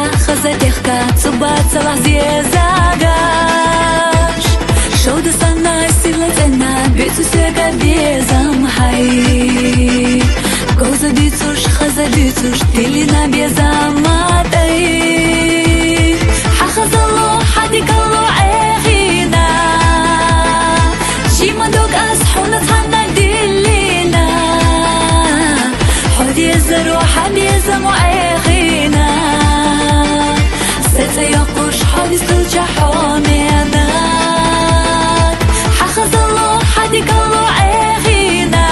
خزتيخكا تصبات صلاح زيزاقاش شود صنا سيلتنا بيتو سيقا بيزام حي قوزة بيتوش خزة بيتوش تلينا بيزام ماتي حخز الله حديك الله عيخينا جيما دوك أصحونا تحنك دلينا حد يزرو حد يزمو عيخينا ستيقوش حد يستلجح حوميناك حخز الله حديك الله عيخينا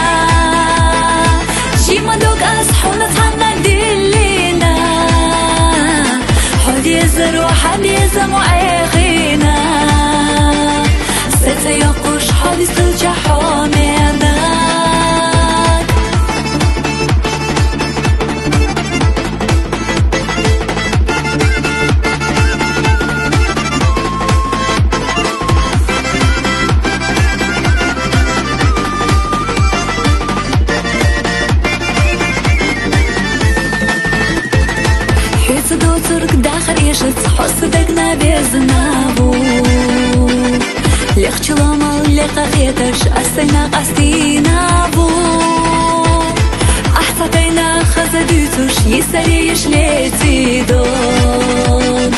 جيما دوك أصحونا تحنك دلينا حد يزرو حد يزمو عيخينا ستيقوش حد يستلجح حوميناك داخل يشت حصدقنا بيزنابو ليخ چلامال ليخ خيتش أستينا قستينابو أحسقينا خزديتوش يسري يشليتي دون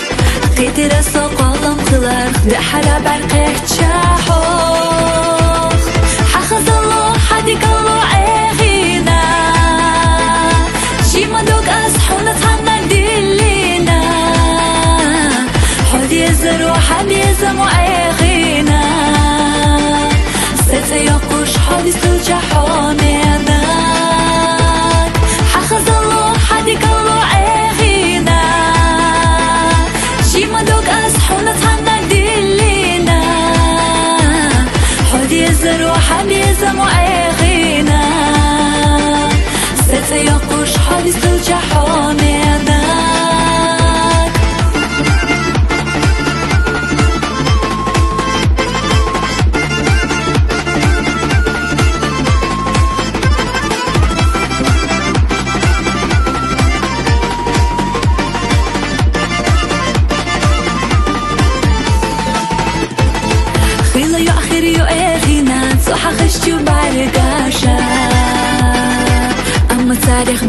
قيتي رسو قالم خلق دحرا برقيح تشاحوخ حخز الله حديك الله عيخينا جيما دوك أصحونا تحنك دلينا حد يزرو حد يزمو عيخينا ستيقوش حد يستلجح حوميناك حخز الله حديك الله عيخينا جيما دوك أصحونا تحنك دلينا حد يزرو حد يزمو عيخينا ستيقوش حد يستلجح حوميناك خشتو بارقاشا أما تاريخ